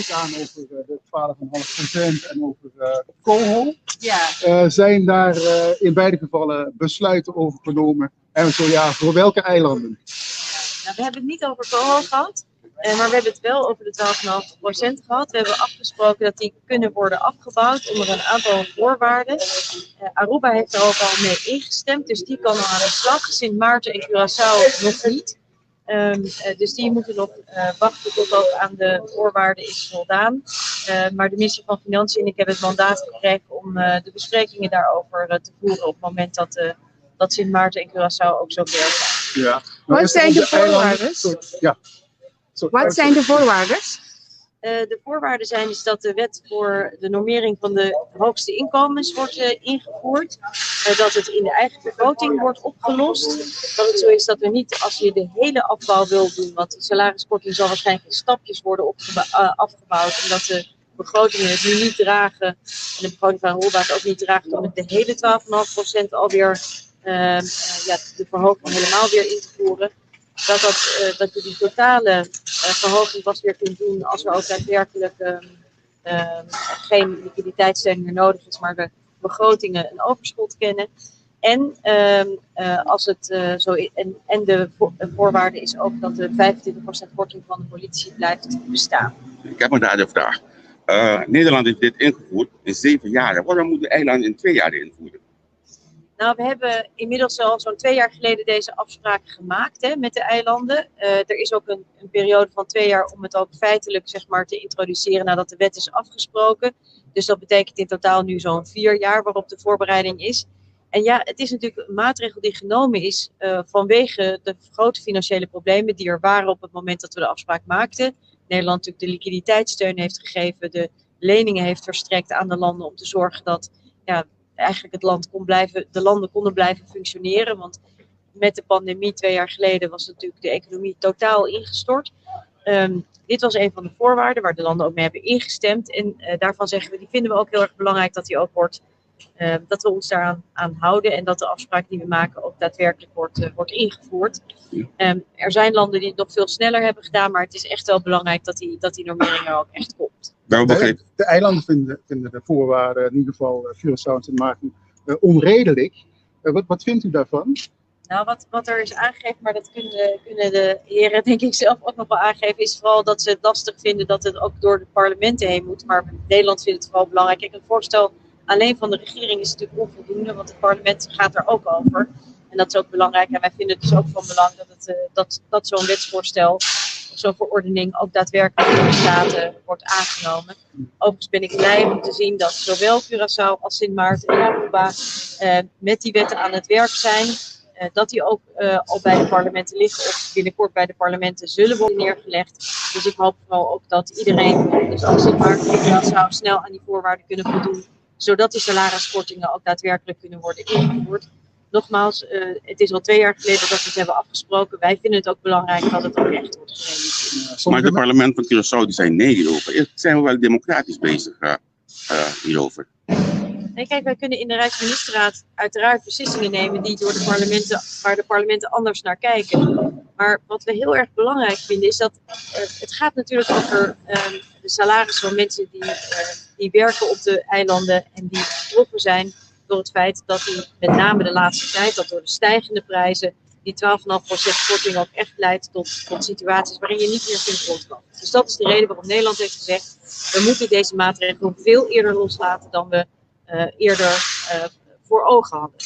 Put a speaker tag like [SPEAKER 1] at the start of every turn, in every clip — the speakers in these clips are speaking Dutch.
[SPEAKER 1] het aan over de 12,5% en over kool.
[SPEAKER 2] Ja.
[SPEAKER 1] Zijn daar in beide gevallen besluiten over genomen? En zo ja, voor welke eilanden?
[SPEAKER 2] Nou, we hebben het niet over kool gehad. Maar we hebben het wel over de 12,5% gehad. We hebben afgesproken dat die kunnen worden afgebouwd onder een aantal voorwaarden. Aruba heeft er ook al mee ingestemd, dus die kan al aan de slag. Sint Maarten en Curaçao nog niet. Dus die moeten nog wachten tot aan de voorwaarden is voldaan. Maar de minister van Financiën en ik hebben het mandaat gekregen om de besprekingen daarover te voeren op het moment dat Sint Maarten en Curaçao ook zo ver zijn.
[SPEAKER 1] Ja.
[SPEAKER 3] Wat zijn de voorwaarden?
[SPEAKER 1] Ja.
[SPEAKER 3] Wat zijn de voorwaarden?
[SPEAKER 2] De voorwaarden zijn is dat de wet voor de normering van de hoogste inkomens wordt ingevoerd. Dat het in de eigen begroting wordt opgelost. Dat het zo is dat er niet, als je de hele afbouw wil doen, want de salariskorting zal waarschijnlijk in stapjes worden afgebouwd. En dat de begrotingen het nu niet dragen, en de begroting van Aruba het ook niet draagt om het de hele 12,5% alweer de verhoging helemaal weer in te voeren. Dat je die totale verhoging pas weer kunt doen als er ook daadwerkelijk geen liquiditeitssteun meer nodig is, maar de begrotingen een overschot kennen. En, als het de voorwaarde is ook dat de 25% korting van de politie blijft bestaan.
[SPEAKER 4] Ik heb een derde vraag. Nederland heeft dit ingevoerd in 7 jaar. Waarom moet de eiland in 2 jaar invoeren?
[SPEAKER 2] Nou, we hebben inmiddels al zo'n 2 jaar geleden deze afspraak gemaakt met de eilanden. Er is ook een periode van 2 jaar om het ook feitelijk te introduceren nadat de wet is afgesproken. Dus dat betekent in totaal nu zo'n 4 jaar waarop de voorbereiding is. En ja, het is natuurlijk een maatregel die genomen is vanwege de grote financiële problemen die er waren op het moment dat we de afspraak maakten. Nederland natuurlijk de liquiditeitssteun heeft gegeven, de leningen heeft verstrekt aan de landen om te zorgen dat eigenlijk de landen konden blijven functioneren. Want met de pandemie 2 jaar geleden was natuurlijk de economie totaal ingestort. Dit was een van de voorwaarden waar de landen ook mee hebben ingestemd. En daarvan zeggen we, die vinden we ook heel erg belangrijk dat die ook wordt, dat we ons daaraan houden. En dat de afspraak die we maken ook daadwerkelijk wordt ingevoerd. Er zijn landen die het nog veel sneller hebben gedaan, maar het is echt wel belangrijk dat die normering er ook echt komt.
[SPEAKER 1] De eilanden vinden de voorwaarden, in ieder geval Curaçao en Sint Maarten, onredelijk. Wat vindt u daarvan?
[SPEAKER 2] Nou, wat er is aangegeven, maar dat kunnen de heren denk ik zelf ook nog wel aangeven, is vooral dat ze het lastig vinden dat het ook door de parlementen heen moet. Maar Nederland vindt het vooral belangrijk. Kijk, een voorstel alleen van de regering is natuurlijk onvoldoende, want het parlement gaat er ook over. En dat is ook belangrijk. En wij vinden het dus ook van belang dat zo'n wetsvoorstel, zo'n verordening ook daadwerkelijk door de Staten wordt aangenomen. Overigens ben ik blij om te zien dat zowel Curaçao als Sint Maarten en Aruba met die wetten aan het werk zijn. Dat die ook al bij de parlementen liggen of binnenkort bij de parlementen zullen worden neergelegd. Dus ik hoop vooral ook dat iedereen, dus ook Sint Maarten en Curaçao, snel aan die voorwaarden kunnen voldoen. Zodat die salariskortingen ook daadwerkelijk kunnen worden ingevoerd. Nogmaals, het is al 2 jaar geleden dat we het hebben afgesproken. Wij vinden het ook belangrijk dat het ook echt wordt gerealiseerd.
[SPEAKER 4] Maar de parlementen van Curaçao die zijn nee hierover. Zijn we wel democratisch bezig hierover?
[SPEAKER 2] Nee, kijk, wij kunnen in de Rijksministerraad uiteraard beslissingen nemen waar de parlementen anders naar kijken. Maar wat we heel erg belangrijk vinden is dat het gaat natuurlijk over de salarissen van mensen die werken op de eilanden en die getroffen zijn door het feit dat die met name de laatste tijd, dat door de stijgende prijzen, die 12,5% korting ook echt leidt tot situaties waarin je niet meer kunt rondkomen. Dus dat is de reden waarom Nederland heeft gezegd, we moeten deze maatregelen veel eerder loslaten dan we eerder voor ogen hadden.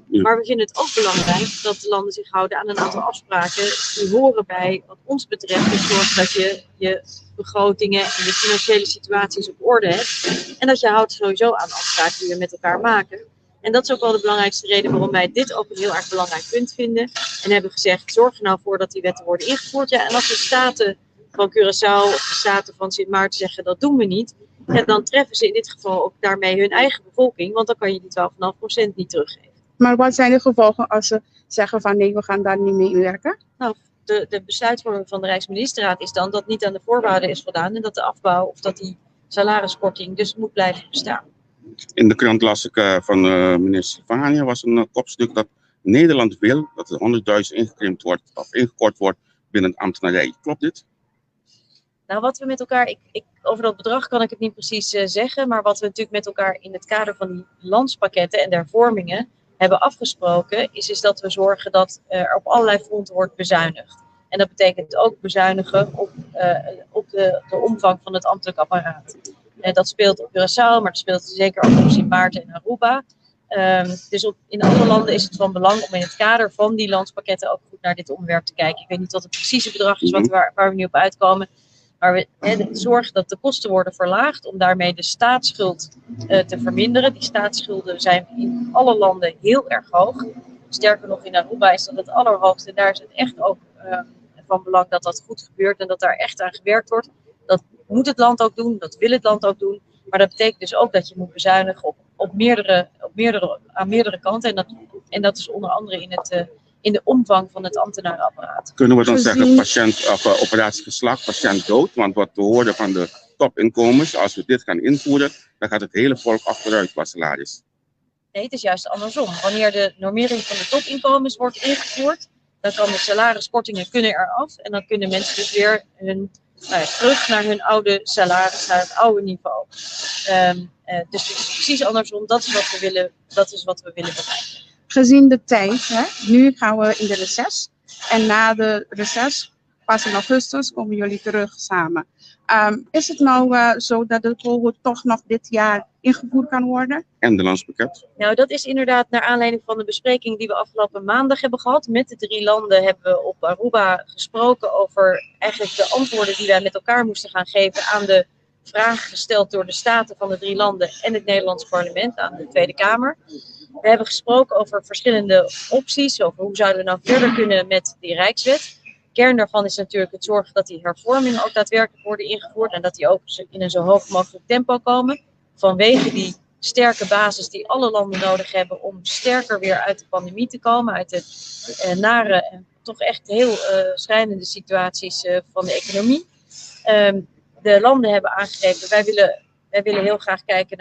[SPEAKER 2] Maar we vinden het ook belangrijk dat de landen zich houden aan een aantal afspraken die horen bij, wat ons betreft, de zorg dat je je begrotingen en je financiële situaties op orde hebt. En dat je houdt sowieso aan afspraken die we met elkaar maken. En dat is ook wel de belangrijkste reden waarom wij dit ook een heel erg belangrijk punt vinden. En hebben gezegd, zorg er nou voor dat die wetten worden ingevoerd. Ja, en als de staten van Curaçao of de staten van Sint Maarten zeggen, dat doen we niet. Ja, dan treffen ze in dit geval ook daarmee hun eigen bevolking. Want dan kan je die 12,5% niet teruggeven.
[SPEAKER 3] Maar wat zijn de gevolgen als ze zeggen van nee, we gaan daar niet mee werken?
[SPEAKER 2] Nou, de besluitvorming van de Rijksministerraad is dan dat niet aan de voorwaarden is voldaan. En dat de afbouw of dat die salariskorting dus moet blijven bestaan.
[SPEAKER 4] In de krant las ik van minister Stefania was een kopstuk dat Nederland wil dat er 100.000 ingekrimpt wordt of ingekort wordt binnen het ambtenarij. Klopt dit?
[SPEAKER 2] Nou, wat we met elkaar, over dat bedrag kan ik het niet precies zeggen, maar wat we natuurlijk met elkaar in het kader van die landspakketten en de hervormingen hebben afgesproken, is dat we zorgen dat er op allerlei fronten wordt bezuinigd. En dat betekent ook bezuinigen op de omvang van het ambtelijk apparaat. Dat speelt op Curaçao, maar dat speelt zeker ook op Sint Maarten en Aruba. Dus in alle landen is het van belang om in het kader van die landspakketten ook goed naar dit onderwerp te kijken. Ik weet niet wat het precieze bedrag is waar we nu op uitkomen. Maar we zorgen dat de kosten worden verlaagd om daarmee de staatsschuld te verminderen. Die staatsschulden zijn in alle landen heel erg hoog. Sterker nog, in Aruba is dat het allerhoogste. En daar is het echt ook van belang dat dat goed gebeurt en dat daar echt aan gewerkt wordt. Dat moet het land ook doen, dat wil het land ook doen. Maar dat betekent dus ook dat je moet bezuinigen aan meerdere kanten. En dat is onder andere in de omvang van het ambtenarenapparaat.
[SPEAKER 4] Kunnen we dan zeggen patiënt of operatieverslag, patiënt dood? Want wat we hoorden van de topinkomens, als we dit gaan invoeren, dan gaat het hele volk achteruit qua salaris.
[SPEAKER 2] Nee, het is juist andersom. Wanneer de normering van de topinkomens wordt ingevoerd, dan kan de salariskortingen eraf. En dan kunnen mensen dus weer terug naar hun oude salaris, naar het oude niveau. Dus het is precies andersom. Dat is wat we willen bereiken.
[SPEAKER 3] Gezien de tijd, nu gaan we in de reces. En na de reces, pas in augustus, komen jullie terug samen. Is het nou zo dat de cohort toch nog dit jaar ingevoerd kan worden?
[SPEAKER 4] En de landspakket?
[SPEAKER 2] Nou, dat is inderdaad naar aanleiding van de bespreking die we afgelopen maandag hebben gehad. Met de 3 landen hebben we op Aruba gesproken over eigenlijk de antwoorden die wij met elkaar moesten gaan geven aan de vragen gesteld door de staten van de 3 landen en het Nederlands parlement aan de Tweede Kamer. We hebben gesproken over verschillende opties, over hoe zouden we nou verder kunnen met die Rijkswet. Kern daarvan is natuurlijk het zorgen dat die hervormingen ook daadwerkelijk worden ingevoerd en dat die ook in een zo hoog mogelijk tempo komen. Vanwege die sterke basis die alle landen nodig hebben om sterker weer uit de pandemie te komen, uit de nare en toch echt heel schrijnende situaties van de economie. De landen hebben aangegeven, wij willen heel graag kijken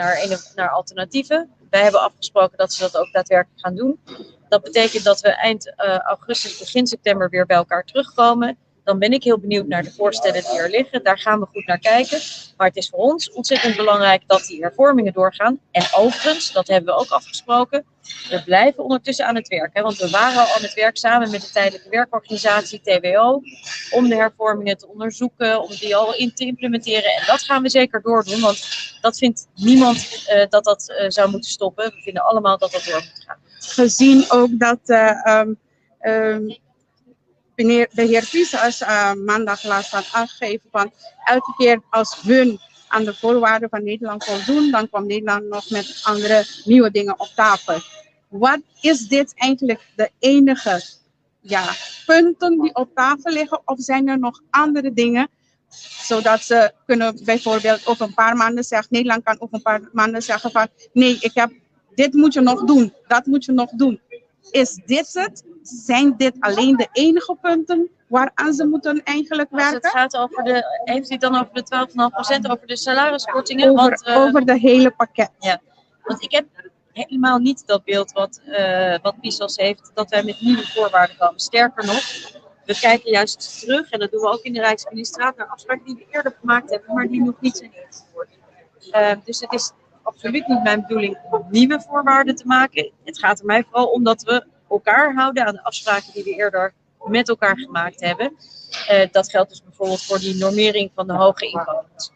[SPEAKER 2] naar alternatieven. Wij hebben afgesproken dat ze dat ook daadwerkelijk gaan doen. Dat betekent dat we eind augustus, begin september weer bij elkaar terugkomen. Dan ben ik heel benieuwd naar de voorstellen die er liggen. Daar gaan we goed naar kijken. Maar het is voor ons ontzettend belangrijk dat die hervormingen doorgaan. En overigens, dat hebben we ook afgesproken, we blijven ondertussen aan het werk. Hè? Want we waren al aan het werk samen met de tijdelijke werkorganisatie TWO om de hervormingen te onderzoeken, om die al te implementeren. En dat gaan we zeker doordoen, want dat vindt niemand dat zou moeten stoppen. We vinden allemaal dat dat door moet gaan.
[SPEAKER 3] Gezien ook dat de heer Fisas maandag laatst had aangegeven van elke keer als hun aan de voorwaarden van Nederland voldoen, dan kwam Nederland nog met andere nieuwe dingen op tafel. Wat is dit eigenlijk de enige punten die op tafel liggen, of zijn er nog andere dingen, zodat ze kunnen bijvoorbeeld over een paar maanden zeggen, Nederland kan over een paar maanden zeggen van nee, dit moet je nog doen, dat moet je nog doen. Is dit het? Zijn dit alleen de enige punten waaraan ze moeten eigenlijk werken?
[SPEAKER 2] Als het gaat heeft u het dan over de 12,5%, over de salariskortingen?
[SPEAKER 3] Over de hele pakket.
[SPEAKER 2] Ja, want ik heb helemaal niet dat beeld wat PISOS heeft, dat wij met nieuwe voorwaarden komen. Sterker nog, we kijken juist terug, en dat doen we ook in de Rijksministraat, naar afspraken die we eerder gemaakt hebben, maar die nog niet zijn ingevoerd. Dus het is absoluut niet mijn bedoeling om nieuwe voorwaarden te maken. Het gaat er mij vooral om dat we elkaar houden aan de afspraken die we eerder met elkaar gemaakt hebben. Dat geldt dus bijvoorbeeld voor die normering van de hoge inkomens.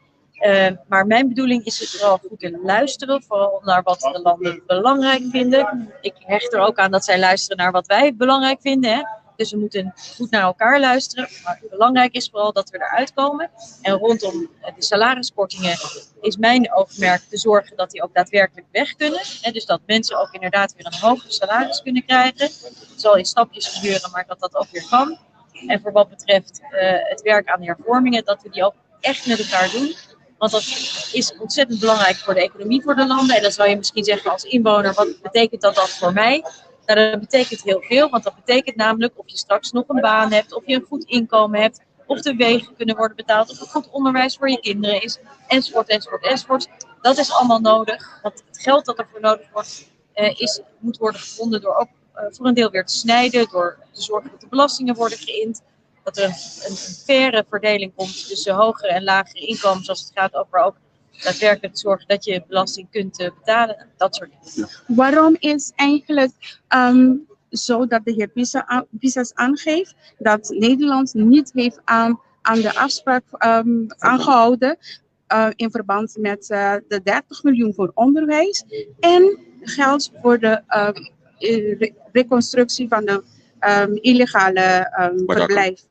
[SPEAKER 2] Maar mijn bedoeling is het vooral goed te luisteren, vooral naar wat de landen belangrijk vinden. Ik hecht er ook aan dat zij luisteren naar wat wij belangrijk vinden. Hè? Dus we moeten goed naar elkaar luisteren. Maar belangrijk is vooral dat we eruit komen. En rondom de salariskortingen is mijn oogmerk te zorgen dat die ook daadwerkelijk weg kunnen. En dus dat mensen ook inderdaad weer een hoger salaris kunnen krijgen. Het zal in stapjes gebeuren, maar dat dat ook weer kan. En voor wat betreft het werk aan de hervormingen, dat we die ook echt met elkaar doen. Want dat is ontzettend belangrijk voor de economie voor de landen. En dan zou je misschien zeggen als inwoner, wat betekent dat voor mij? Nou, dat betekent heel veel, want dat betekent namelijk of je straks nog een baan hebt, of je een goed inkomen hebt, of de wegen kunnen worden betaald, of er goed onderwijs voor je kinderen is, enzovoort, enzovoort, enzovoort. Dat is allemaal nodig, want het geld dat ervoor nodig wordt, moet worden gevonden door ook voor een deel weer te snijden, door te zorgen dat de belastingen worden geïnd, dat er een faire verdeling komt tussen hogere en lagere inkomens als het gaat over ook daadwerkelijk zorgen dat je belasting kunt betalen. Dat soort dingen.
[SPEAKER 3] Waarom is eigenlijk zo dat de heer Pisas aangeeft dat Nederland niet heeft aan de afspraak aangehouden in verband met de 30 miljoen voor onderwijs en geld voor de reconstructie van de illegale verblijf?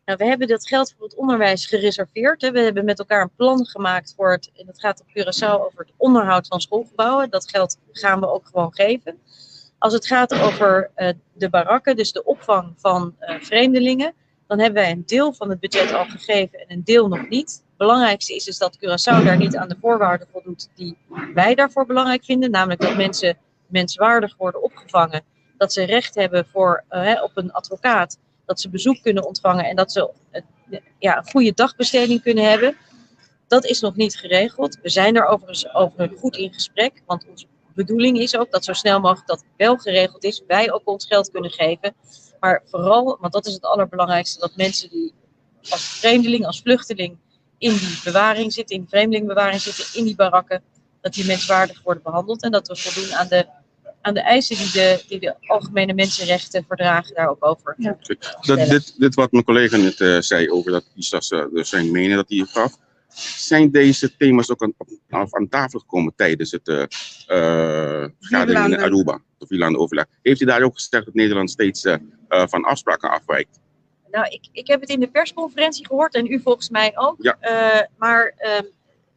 [SPEAKER 2] Nou, we hebben dat geld voor het onderwijs gereserveerd. Hè. We hebben met elkaar een plan gemaakt voor het, en dat gaat op Curaçao over het onderhoud van schoolgebouwen. Dat geld gaan we ook gewoon geven. Als het gaat over de barakken, dus de opvang van vreemdelingen, dan hebben wij een deel van het budget al gegeven en een deel nog niet. Het belangrijkste is dus dat Curaçao daar niet aan de voorwaarden voldoet die wij daarvoor belangrijk vinden. Namelijk dat mensen menswaardig worden opgevangen. Dat ze recht hebben op een advocaat. Dat ze bezoek kunnen ontvangen en dat ze een goede dagbesteding kunnen hebben. Dat is nog niet geregeld. We zijn er overigens over goed in gesprek. Want onze bedoeling is ook dat zo snel mogelijk dat wel geregeld is. Wij ook ons geld kunnen geven. Maar vooral, want dat is het allerbelangrijkste, dat mensen die als vreemdeling, als vluchteling in die bewaring zitten, in de vreemdelingenbewaring zitten, in die barakken, dat die menswaardig worden behandeld. En dat we voldoen aan de eisen die de algemene mensenrechten verdragen daar ook over. Ja.
[SPEAKER 4] Dit wat mijn collega net zei over dat Pisas dus zijn mening dat hij gaf. Zijn deze thema's ook aan tafel gekomen tijdens het vergadering in Aruba, de Vierlanden-overleg? Heeft hij daar ook gezegd dat Nederland steeds van afspraken afwijkt?
[SPEAKER 2] Nou, ik heb het in de persconferentie gehoord en u volgens mij ook. Ja. Maar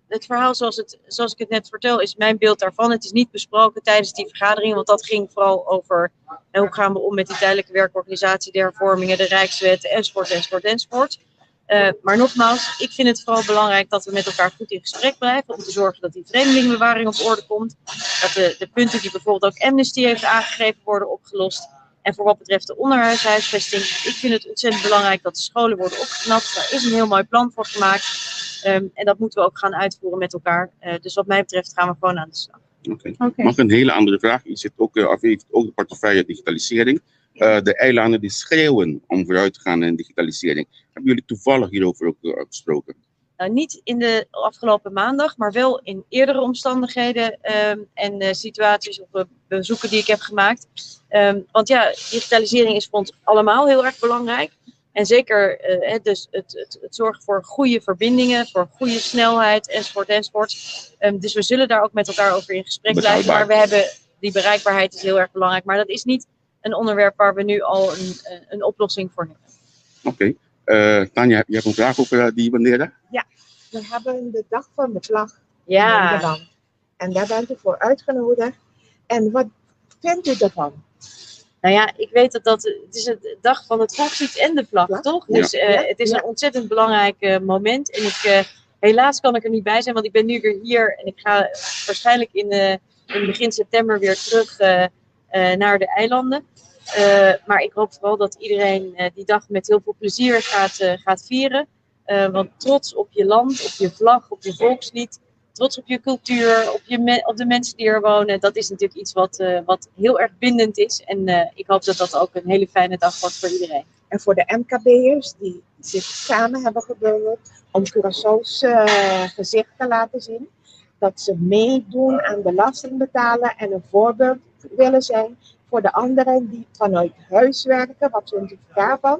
[SPEAKER 2] het verhaal zoals ik het net vertel is mijn beeld daarvan. Het is niet besproken tijdens die vergadering, want dat ging vooral over hoe gaan we om met die tijdelijke werkorganisatie, de hervormingen, de Rijkswet, enzovoort. Maar nogmaals, ik vind het vooral belangrijk dat we met elkaar goed in gesprek blijven om te zorgen dat die vreemdelingenbewaring op orde komt. Dat de punten die bijvoorbeeld ook Amnesty heeft aangegeven worden opgelost. En voor wat betreft de onderhuisvesting, ik vind het ontzettend belangrijk dat de scholen worden opgeknapt. Daar is een heel mooi plan voor gemaakt. En dat moeten we ook gaan uitvoeren met elkaar. Dus wat mij betreft gaan we gewoon aan de slag.
[SPEAKER 4] Okay. Mag een hele andere vraag? U zit ook, heeft ook de portefeuille digitalisering. De eilanden die schreeuwen om vooruit te gaan in digitalisering. Hebben jullie toevallig hierover ook gesproken?
[SPEAKER 2] Nou, niet in de afgelopen maandag, maar wel in eerdere omstandigheden en situaties of bezoeken die ik heb gemaakt. Want ja, digitalisering is voor ons allemaal heel erg belangrijk. En zeker dus het zorgen voor goede verbindingen, voor goede snelheid enzovoort. Dus we zullen daar ook met elkaar over in gesprek blijven. Maar we hebben die bereikbaarheid is heel erg belangrijk. Maar dat is niet een onderwerp waar we nu al een oplossing voor hebben.
[SPEAKER 4] Oké. Tanja, je hebt een vraag over die wanneer?
[SPEAKER 5] Ja, we hebben de dag van de vlag
[SPEAKER 2] in
[SPEAKER 5] Nederland. En daar bent u voor uitgenodigd. En wat vindt u ervan?
[SPEAKER 2] Nou ja, ik weet dat het is de dag van het volkslied en de vlag, toch? Ja. Dus het is een ontzettend belangrijk moment. En helaas kan ik er niet bij zijn, want ik ben nu weer hier. En ik ga waarschijnlijk in begin september weer terug naar de eilanden. Maar ik hoop vooral dat iedereen die dag met heel veel plezier gaat vieren. Want trots op je land, op je vlag, op je volkslied, trots op je cultuur, op de mensen die er wonen, dat is natuurlijk iets wat heel erg bindend is. En ik hoop dat dat ook een hele fijne dag wordt voor iedereen.
[SPEAKER 5] En voor de MKB'ers die zich samen hebben gebundeld om Curaçao's gezicht te laten zien. Dat ze meedoen aan belasting betalen en een voorbeeld willen zijn voor de anderen die vanuit huis werken. Wat vindt u daarvan?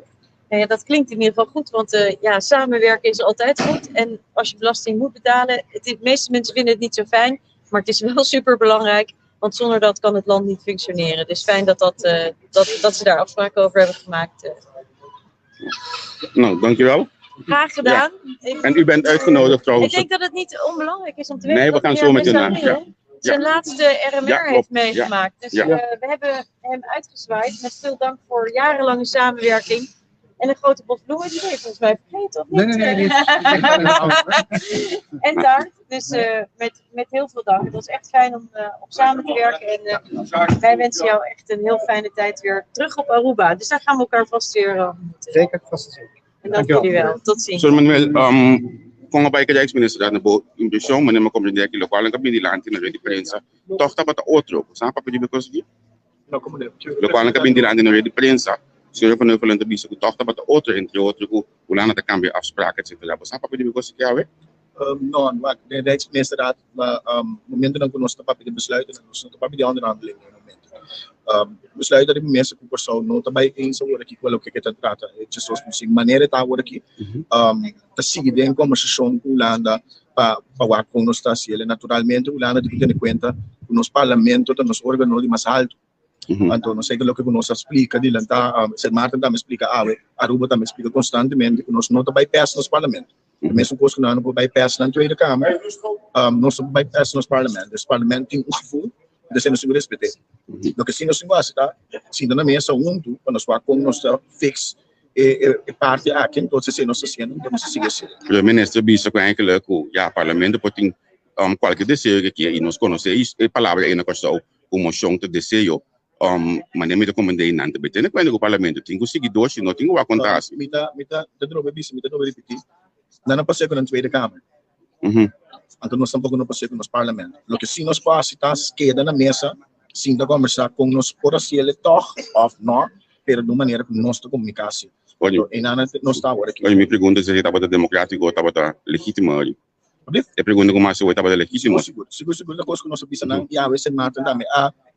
[SPEAKER 2] Ja, dat klinkt in ieder geval goed, want samenwerken is altijd goed. En als je belasting moet betalen, de meeste mensen vinden het niet zo fijn, maar het is wel super belangrijk, want zonder dat kan het land niet functioneren. Dus fijn dat ze daar afspraken over hebben gemaakt.
[SPEAKER 4] Nou, dankjewel.
[SPEAKER 2] Graag gedaan.
[SPEAKER 4] Ja. En u bent uitgenodigd trouwens.
[SPEAKER 2] Ik denk dat het niet onbelangrijk is om te weten.
[SPEAKER 4] Nee, we gaan zo met u naar.
[SPEAKER 2] Zijn laatste RMR heeft meegemaakt. Dus we hebben hem uitgezwaaid met veel dank voor jarenlange samenwerking. En een grote bos bloemen, die heeft volgens mij vergeten, of niet?
[SPEAKER 1] Nee.
[SPEAKER 2] En taart. Dus met heel veel dank. Het was echt fijn om samen te werken. En wij wensen jou echt een heel fijne tijd weer terug op Aruba. Dus daar gaan we elkaar vast weer ontmoeten.
[SPEAKER 1] Zeker, vast zeker.
[SPEAKER 2] En dank jullie wel. Tot ziens.
[SPEAKER 4] Sir Manuel, kung nga ba Rijksminister na po impresyon man mo komende ki lokal ang kabin nila antin na ready prensa. Toch tapat outro. Saan pa pwede ko sige? Lokal ang kabin nila antin na ready prensa. Senhor Panel de Bisa, que toca para outro, entre outros, o lá na câmbio afspraken, etc. Você sabe de coisa que é,
[SPEAKER 6] não, mas de experiência da momento não conosco para pedir besluiten, nós não para pedir onderhandeling no momento. Besluiten de mesa com pessoal não também em saúde aqui qual o que está trata, é só assim maneira tá agora aqui, tá seguindo em conversação com Holanda para falar com nós tá se ele naturalmente Holanda tem que ter em conta o nosso parlamento, o nosso órgão de mais alto. Então, não sei o que nós explica, de lá tá, Martin também explica, Aruba também explica constantemente que nós não tá bypass no parlamento. Mesmo coisa que nós não bypass na Tweede Kamer, nós não bypass no parlamento. O parlamento tem gevoel, dat zijn we respecteren. Lo que sí nos inguasa, tá? Si na mesa junto, quando nós vamos com nós fix parte aqui, então se nós fazendo, então nós sigue assim.
[SPEAKER 4] O ministro Bisa, que eigenlijk, ja, parlamento pode qualquer desejo que nós conhecemos, a palavra é na questão, uma moção de desejo. Mas nem me recomendei nada. Betene quando o parlamento tem seguidores, não tem o acontece.
[SPEAKER 6] Mita, de novo Bisa, mita novo repetir. Não passei com a Tweede Kamer. Então nós tampouco não passei com o parlamento. Lo que sim nós passa está queda na mesa, sim da conversar com nós por assim ele toch of não, pero de maneira que nós comunicasse. E nada nós está agora aqui.
[SPEAKER 4] Olha, me pergunta se estava democrático ou estava legítimo ali. Eu pergunto como se estava legítimo.
[SPEAKER 6] Seguro da coisa que nós bisa não, e a vezes Martin também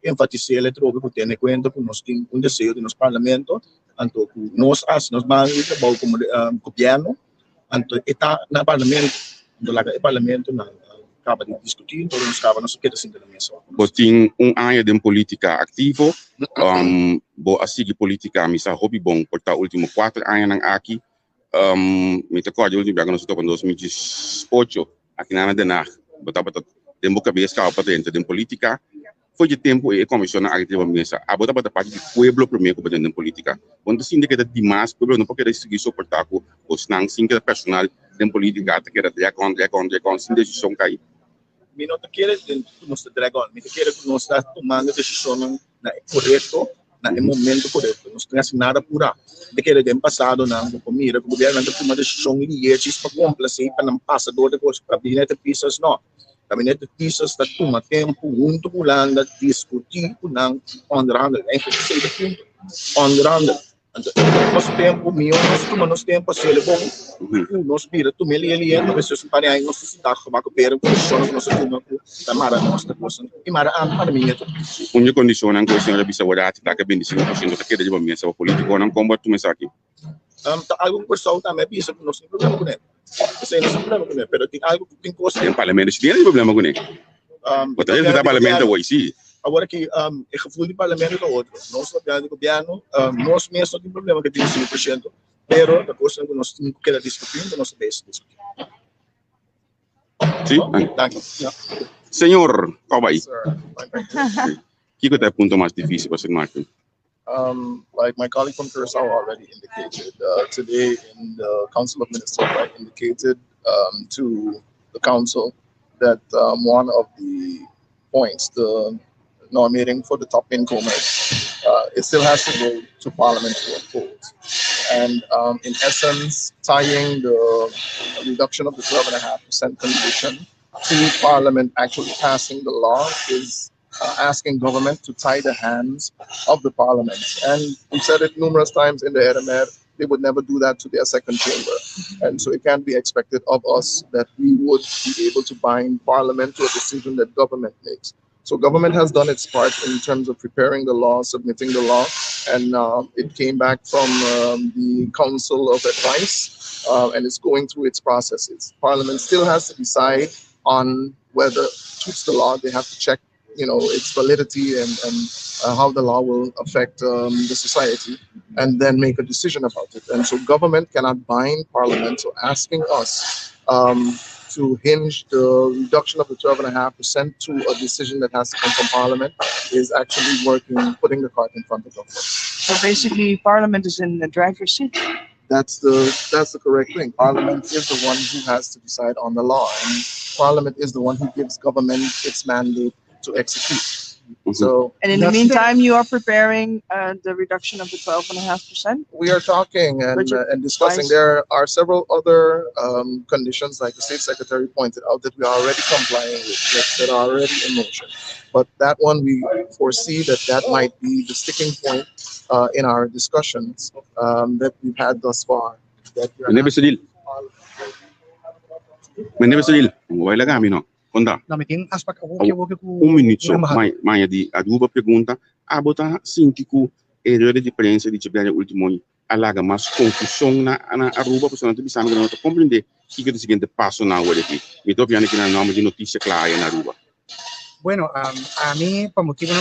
[SPEAKER 6] enfatizar ele trouxe que tem em conta que nós tem desejo de nosso parlamento, então nós vamos trabalhar como governo, então está no parlamento, o parlamento não acaba de discutir, então nós acaba nós quer assim da mesa.
[SPEAKER 4] Tem ano de política ativo, assim que política misa hobby bom por tá último 4 anos aqui, me recordo último ano nós estamos em 2018 aqui na Denag, botava tempo cabeça para dentro de política. Foi de tempo e comissão ativa mesa. A bota para parte do pueblo primeiro para dentro de política. Quando se indica de demais, o pueblo não pode seguir suportar com os não sim que personal de política até que era dragão sem decisão cair.
[SPEAKER 6] Me não quer que nós dragão, me quer que nós está tomando decisão na correto, no momento correto. Nós não assim nada pura. De que ele passado na comida, o governo não toma decisão ligeira para complacer para não passar dor de coisa para gabinete pisas não. Gabinete pisas está toma tempo junto com Holanda discutir com não onderhandelen. É que sei de ponto onderhandelen. Nosso tempo, nosso tempo assim ele bom. Nós vira tu me ele não se se para aí nós se dá como que pera com o nosso turno da mara nossa coisa. E mara para mim é tudo.
[SPEAKER 4] Uma condição não que a senhora bisa warati tá que 25% da queda de mesa político não como tu mensa aqui.
[SPEAKER 6] Algum pessoal também bisa que nós tem problema com ele. Você não tem problema com ele, mas tem algo que tem coisa.
[SPEAKER 4] Tem parlamento se tem problema com ele. Botar ele no parlamento hoje sim.
[SPEAKER 6] Agora que o gevoel do parlamento é outro. Nós do governo, nós mesmos temos problema que tem 5%, pero a coisa que nós temos que discutir, nós devemos discutir.
[SPEAKER 4] Sim. Senhor, qual aí? Que é o ponto mais difícil para ser Martin?
[SPEAKER 7] Like my colleague from Curaçao already indicated, today in the Council of Ministers, I indicated to the Council that one of the points, the nominating for the top incomers, it still has to go to Parliament to uphold. And in essence, tying the reduction of the 12.5% condition to Parliament actually passing the law is asking government to tie the hands of the Parliament. And we said it numerous times in the RMR, they would never do that to their second chamber. And so it can't be expected of us that we would be able to bind Parliament to a decision that government makes. So government has done its part in terms of preparing the law, submitting the law, and it came back from the Council of Advice, and it's going through its processes. Parliament still has to decide on whether it suits the law. They have to check, its validity and how the law will affect the society, and then make a decision about it. And so government cannot bind Parliament. So asking us to hinge the reduction of the 12.5% to a decision that has to come from Parliament is actually putting the cart in front of government.
[SPEAKER 8] So basically, Parliament is in the driver's seat.
[SPEAKER 7] That's the correct thing. Parliament is the one who has to decide on the law, and Parliament is the one who gives government its mandate to execute. So
[SPEAKER 8] And in the
[SPEAKER 1] That's
[SPEAKER 8] meantime, you are preparing the reduction of the 12.5%.
[SPEAKER 7] we are talking
[SPEAKER 8] Budget
[SPEAKER 7] and discussing.
[SPEAKER 8] wise.
[SPEAKER 7] There are several other conditions, like the state secretary pointed out, that we are already complying with, that are already in motion. But that one, we foresee that might be the sticking point in our discussions that we've had thus far. That we are
[SPEAKER 4] Meneer
[SPEAKER 7] not-
[SPEAKER 4] Besedil. Meneer Besedil, vai lá kami no. Konda.
[SPEAKER 1] Namitin aspect ako
[SPEAKER 4] Minuto, mas de a dúvida pergunta, a botar síntico erro de prensa de tiver último alaga mais confusão na Aruba, porque não sabemos que não está compreender que é o seguinte passo na hora aqui. Me tô vendo que na nome de notícia clara na Aruba.
[SPEAKER 1] Bueno, a mim, para motivo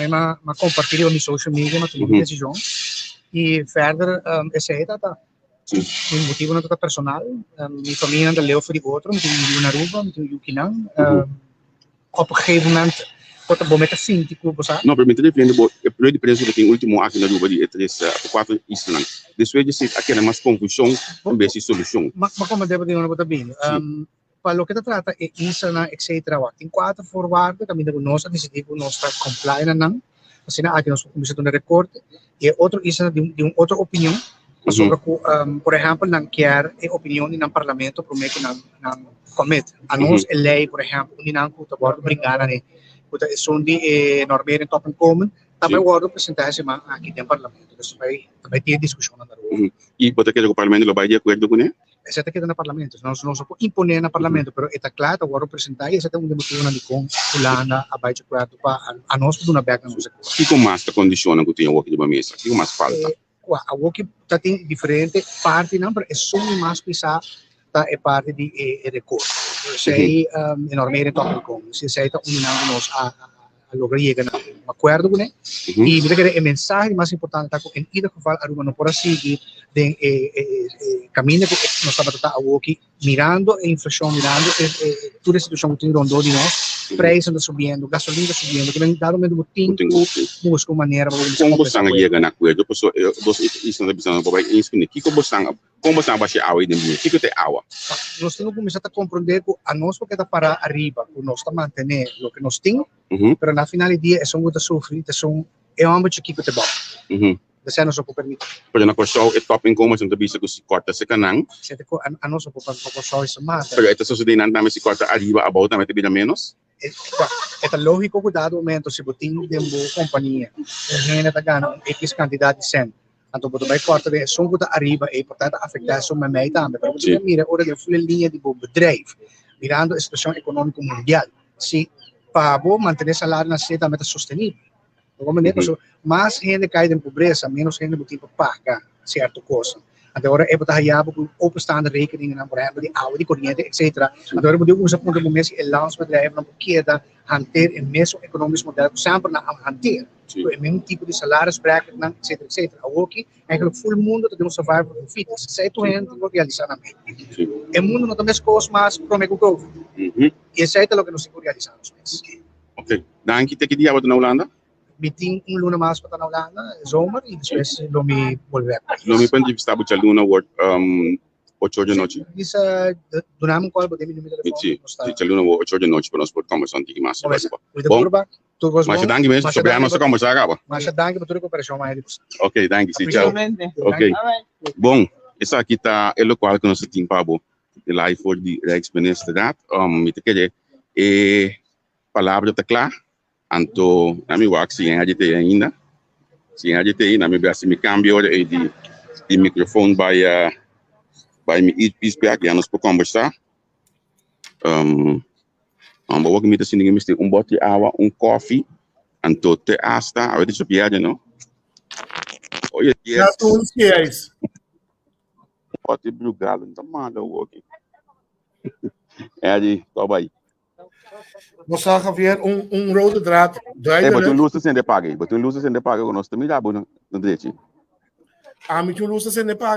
[SPEAKER 1] ma compartilho na social media, mas tomar decisão e verder essa é tá.
[SPEAKER 4] Sim.
[SPEAKER 1] Por motivo não tá personal, minha família anda leu voor outro, met in Aruba, met in Yukinang. Op een gegeven moment wordt het met een síntico, sabe?
[SPEAKER 4] Não, permite de frente, o plano de prensa que tem último aqui na Aruba de 4 islas. Depois de ser aquela mais confusão, em vez de solução.
[SPEAKER 1] Maar como devo dizer uma coisa bem, para lo que se trata é isla, etc. Tem 4 voorwaarden, kami na nós decidimos nós estar compliant nan, kasi na atin nós começamos a recorte, e outro isla de outra opinião, sobre por exemplo, não quer a opinião ng parlamento promete ng commit. A nós é lei, por exemplo, hindi nang kuta bordo brincar ne, kuta sundi normeer in toppen komen, também o apresentar se ma aqui no parlamento. Dus também tem discussão na rua.
[SPEAKER 4] E pode que o parlamento vai de acordo com ele?
[SPEAKER 1] Essa aqui na parlamento, não se pode impor na parlamento, pero está claro o apresentar e essa é motivo na com fulana abai de acordo para a nós por uma beca não sei.
[SPEAKER 4] Que com mais a condiciona que tem o aqui de uma mesa, que mais falta?
[SPEAKER 1] A work tem diferente parte não, pero é só mais pisar tá é parte de recurso. Sei enorme topic com, se sei tá unando nós a lograr chegar na acordo com ele. E me querer a mensagem mais importante tá em cada geval Aruba não pode seguir de caminho que nós estamos a work mirando a inflação, mirando toda a situação que tem rondou de nós. Preços estão subindo, gasolina subindo, que nem dado mesmo tempo, busca uma maneira para
[SPEAKER 4] como você chega na acordo, pessoa, você isso não precisa para isso que como você vai a de mim, que te awa.
[SPEAKER 1] Nós temos que começar a compreender que a nós porque está para arriba, que nós está manter o que nós temos, mas na final do dia é só muito sofrer, é um ambiente que te bom. Você não só pode permitir.
[SPEAKER 4] Porque na coisa é top income, mas não bisa que se corta se canang.
[SPEAKER 1] A nós só pode só isso mais.
[SPEAKER 4] Pero esta sociedade não também se corta arriba, abaixo também tem menos.
[SPEAKER 1] É lógico que dado momento se botin de uma companhia, ainda está ganhando X quantidade de cent. Então, você vai cortar de som que arriba e portanto afetar só mais meio também. Mas você mira ora de full linha de bedrijf, mirando a situação econômica mundial. Se para manter salário na cidade também é sostenível. Mais gente cai em pobreza, menos gente tem para pagar certa coisa. Agora é para já com openstaande rekeningen, por exemplo, de água, de corrente, etc. Agora eu digo que você pode começar a lançar bedrijven não queda hanteer een mesmo economisch model sempre na hanteer. O mesmo tipo de salários, bracket, etc, etc. Aqui, eigenlijk full mundo temos survival com fitas. Sei tu gente não realizar na mente. O mundo não tem as coisas mais promete com o E esse é o que nós temos realizado.
[SPEAKER 4] Ok. Dank je que dia wat na Holanda.
[SPEAKER 1] Meeting luna mais para na Holanda, zomer e depois lomi volver.
[SPEAKER 4] Lomi pode estar bucha luna word 8 da noite.
[SPEAKER 1] Isso donamos qual podemos me telefone.
[SPEAKER 4] Sim, luna 8 da noite para nós por conversar aqui mais.
[SPEAKER 1] Bom.
[SPEAKER 4] Mas dank mesmo sobre a nossa conversa agora.
[SPEAKER 1] Mas dank para toda a cooperação mais.
[SPEAKER 4] Ok, dank you. Tchau. Ok. Bom, essa aqui tá é o qual que nós temos para o live for the Rijksministerraad. Me te querer palavra tá clara. Anto, na minha work, se agite ainda. Se agite, na minha braço, me cambio de microfone by me earpiece back, e nós podemos conversar. Vou que me dizer ninguém mistério bote de água, coffee, anto te asta, a ver se piada não. Olha,
[SPEAKER 9] já tu esquece.
[SPEAKER 4] Bote brugalo, então manda o aqui. É ali, toma aí.
[SPEAKER 9] Nós zagen weer rode draad.
[SPEAKER 4] Duidelijk. Maar toen loesten ze in de pagen. Met toen loesten ze in de pagen. Nós também já bom, não direito.
[SPEAKER 9] Ah, met toen loesten ze in de pagen.